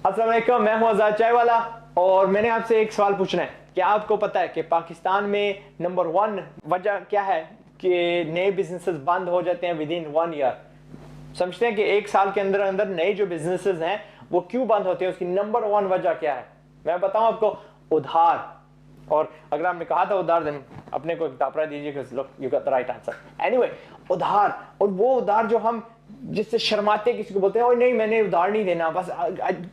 अस्सलाम वालेकुम, मैं हूं आजाद चाय वाला और मैंने आपसे एक सवाल पूछना है। क्या आपको पता है कि पाकिस्तान में नंबर 1 वजह क्या है कि नए बिजनेसेस बंद हो जाते हैं विद इन 1 ईयर? समझते हैं कि एक साल के अंदर अंदर नए जो बिजनेसेस हैं वो क्यों बंद होते हैं, उसकी नंबर 1 वजह क्या है? मैं बताऊं आपको, उधार। और अगर आपने कहा था उधार, देन अपने को एक दापरा दीजिए, look you got the right answer. Anyway, उधार। और वो उधार जो हम जिससे शर्माते किसी को बोलते हैं, और नहीं मैंने उधार नहीं देना, बस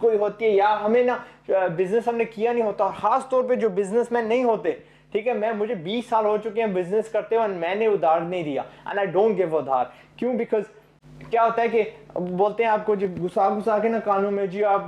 कोई होती है, या हमें ना बिजनेस हमने किया नहीं होता। और खास तौर पे जो बिजनेसमैन नहीं होते, ठीक है, मुझे 20 साल हो चुके हैं बिजनेस करते हुए, मैंने उधार नहीं दिया, एंड आई डोंट गिव उधार। क्यों? बिकॉज क्या होता है कि बोलते हैं आपको, जो घुसा घुसा के ना कानों में, जी आप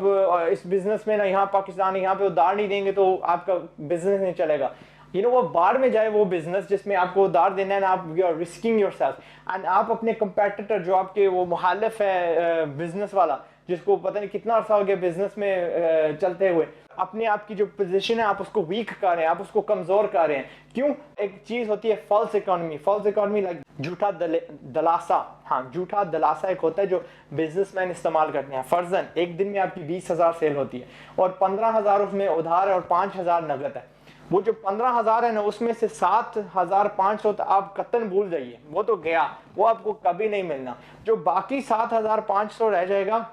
इस बिजनेस में ना, यहाँ पाकिस्तान यहाँ पे उधार नहीं देंगे तो आपका बिजनेस नहीं चलेगा। वो बाहर में जाए वो बिजनेस जिसमें आपको उधार देना है ना, आप you are risking yourself, and आप अपने कंपेटिटर जो आपके वो मुखालिफ है बिजनेस वाला, जिसको पता नहीं कितना अर्सा हो गया बिजनेस में चलते हुए, अपने आप की जो पोजीशन है आप उसको वीक कर रहे हैं, आप उसको कमजोर कर रहे हैं। क्यों? एक चीज होती है false economy. False economy like झूठा दलासा। हाँ, झूठा दलासा एक होता है जो बिजनेसमैन इस्तेमाल करते हैं। फर्जन एक दिन में आपकी 20,000 सेल होती है और 15,000 उसमें उधार है और 5,000 नगद है। वो जो 15,000 है ना, उसमें से 7,500 तो आप कतन भूल जाइए, वो तो गया, वो आपको कभी नहीं मिलना। जो बाकी 7,500 रह जाएगा,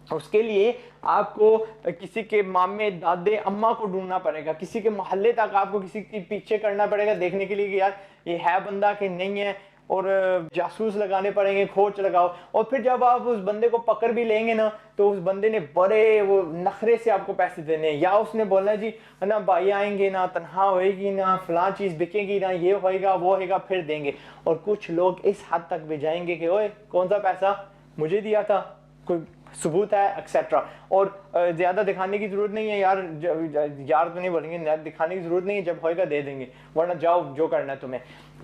उसके लिए आपको किसी के मामे दादे अम्मा को ढूंढना पड़ेगा, किसी के मोहल्ले तक आपको किसी के पीछे करना पड़ेगा देखने के लिए कि यार ये है बंदा कि नहीं है, और जासूस लगाने पड़ेंगे, खोज लगाओ। और फिर जब आप उस बंदे को पकड़ भी लेंगे ना, तो उस बंदे ने बड़े वो नखरे से आपको पैसे देने हैं, या उसने बोलना जी ना भाई आएंगे ना, तनख्वाह होएगी ना, फलां चीज बिकेगी ना, ये होएगा वो होएगा, फिर देंगे। और कुछ लोग इस हद तक भी जाएंगे कि ओए कौन सा पैसा मुझे दिया था, कोई सबूत है एक्सेट्रा। और ज्यादा दिखाने की जरूरत नहीं है यार, यार तो नहीं बोलेंगे, दिखाने की जरूरत नहीं है, जब होएगा दे देंगे, वरना जाओ जो करना है तुम्हें।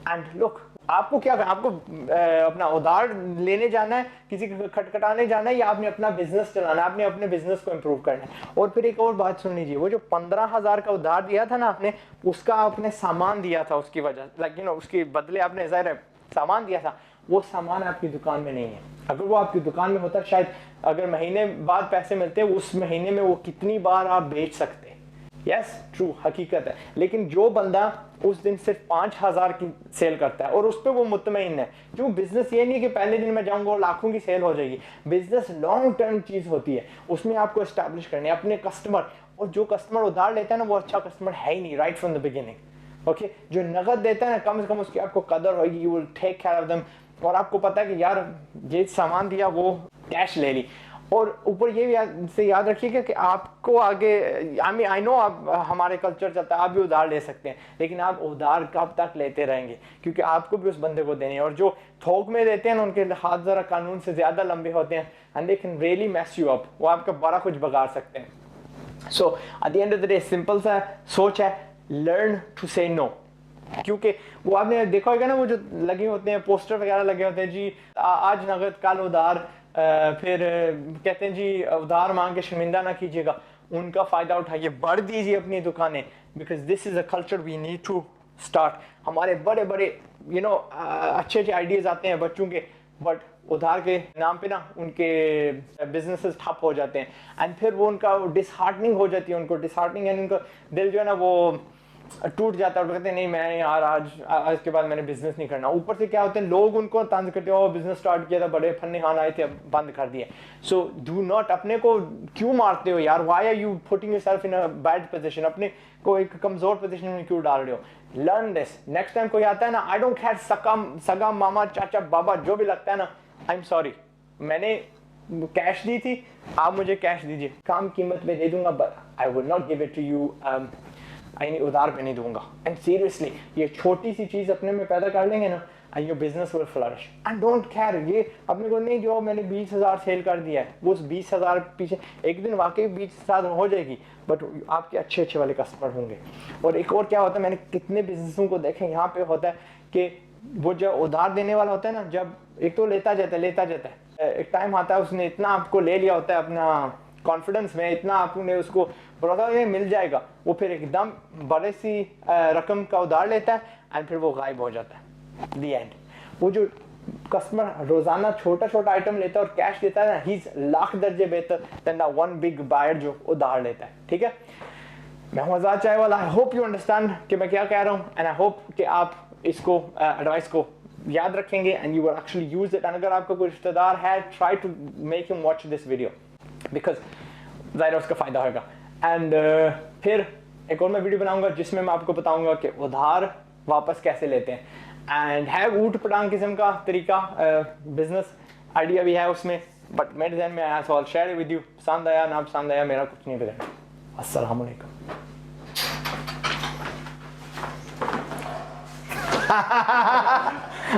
एंड लुक, आपको क्या करना, आपको अपना उधार लेने जाना है, किसी को खटखटाने जाना है, या आपने अपना बिजनेस चलाना है, आपने अपने बिजनेस को इंप्रूव करना है। और फिर एक और बात सुन लीजिए, वो जो 15,000 का उधार दिया था ना आपने, उसका आपने सामान दिया था, उसकी वजह लाइक उसके बदले आपने जाहिर है सामान दिया था, वो सामान आपकी दुकान में नहीं है। अगर वो आपकी दुकान में होता, शायद अगर महीने बाद पैसे मिलते, उस महीने में वो कितनी बार आप बेच सकते। यस, ट्रू, हकीकत है। लेकिन जो बंदा उस दिन सिर्फ 5,000 की सेल करता है और उस पर वो मुतमईन है, क्यों? बिजनेस ये नहीं कि पहले दिन में जाऊंगा और लाखों की सेल हो जाएगी। बिजनेस लॉन्ग टर्म चीज होती है, उसमें आपको एस्टैब्लिश करने अपने कस्टमर। और जो कस्टमर उधार लेता है ना, वो अच्छा कस्टमर है ही नहीं right from the beginning. Okay, जो नगद देता है ना, कम से कम उसकी आपको कदर होगी, you will take care of them, और आपको पता है कि यार ये सामान दिया, वो कैश ले ली। और ऊपर ये से याद रखिएगा कि आपको आगे, आई नो आप हमारे कल्चर चलता है, आप भी उधार ले सकते हैं, लेकिन आप उधार कब तक लेते रहेंगे? क्योंकि आपको भी उस बंदे को देने हैं, और जो थोक में देते हैं ना, उनके हाथ जरा कानून से ज्यादा लंबे होते हैं, and they can really mess you up, वो आपका बड़ा कुछ बिगाड़ सकते हैं। So at the end of the day simple सा सोच है, लर्न टू से नो। क्योंकि वो आपने देखा होगा ना, वो जो लगे होते हैं पोस्टर वगैरह लगे होते हैं, जी आज नगद कल उधार, फिर कहते हैं जी उधार मांग के शर्मिंदा ना कीजिएगा। उनका फायदा उठाइए, बढ़ दीजिए अपनी दुकानें, because this is a culture we need to start. हमारे बड़े बड़े अच्छे अच्छे आइडियाज आते हैं बच्चों के, बट उधार के नाम पे ना उनके बिजनेसेस ठप हो जाते हैं, एंड फिर वो उनका डिसहार्टनिंग हो जाती है, उनको डिसहार्टनिंग यानी उनका दिल जो है ना वो टूट जाता है, और कहते हैं नहीं मैं यार आज के बाद मैंने बिजनेस नहीं करना। ऊपर से क्या होते हैं, लोग उनको तंज करते हो, बिजनेस स्टार्ट किया था, बड़े फन्ने खान आए थे, अब बंद कर दिए। सो डू नॉट, अपने को क्यों मारते हो यार? Why are you putting yourself in a bad position? अपने को एक कमजोर पोजीशन में क्यों डाल रहे हो? Learn this. नेक्स्ट टाइम कोई आता है ना, आई डोंट केयर, सगा मामा चाचा बाबा जो भी लगता है ना, आई एम सॉरी, मैंने कैश दी थी, आप मुझे कैश दीजिए, कम कीमत पे दे दूंगा, but I will not give it to you, उधार पे नहीं दूंगा। एंड सीरियसली, ये छोटी सी चीज अपने में पैदा कर लेंगे ना, and your business will flourish. And don't care, ये अपने को नहीं जो मैंने 20,000 सेल कर दिया है, वो उस 20,000 पीछे एक दिन वाकई 20,000 हो जाएगी, बट आपके अच्छे अच्छे वाले कस्टमर होंगे। और एक और क्या होता है, मैंने कितने बिजनेसों को देखे, यहाँ पे होता है कि वो जो उधार देने वाला होता है ना, जब एक तो लेता जाता है, एक टाइम आता है उसने इतना आपको ले लिया होता है अपना कॉन्फिडेंस में, इतना आपने उसको भरोसा में मिल जाएगा, वो फिर एकदम बड़े सी रकम का उधार लेता है, एंड फिर वो गायब हो जाता है। The end. वो जो कस्टमर रोजाना छोटा छोटा आइटम लेता है और कैश देता है ना, ही इज लाख दर्जे बेहतर than the one big buyer जो उधार लेता है। ठीक है, मैं हूं आजाद चाय वाला। आई होप यू अंडरस्टैंड कि मैं क्या कह रहा हूं, एंड आई होप कि आप इसको एडवाइस को याद रखेंगे and you will actually use it. And अगर आपका कोई रिश्तेदार है, try to make him watch this video, because ज़ाहिर उसका फायदा होगा। एंड फिर एक और मैं वीडियो बनाऊंगा जिसमें मैं आपको बताऊंगा कि उधार वापस कैसे लेते हैं, एंड है ऊट पटांग किस्म का तरीका, बिजनेस आइडिया भी है उसमें, बट मेरे जहन में आया सवाल शेयर विद यू। पसंद आया ना पसंद आया, मेरा कुछ नहीं बिगड़ना। अस्सलाम वालेकुम।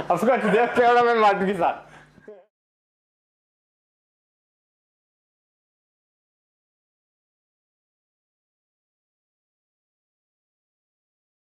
Of course, they're cameraman Martin के साथ।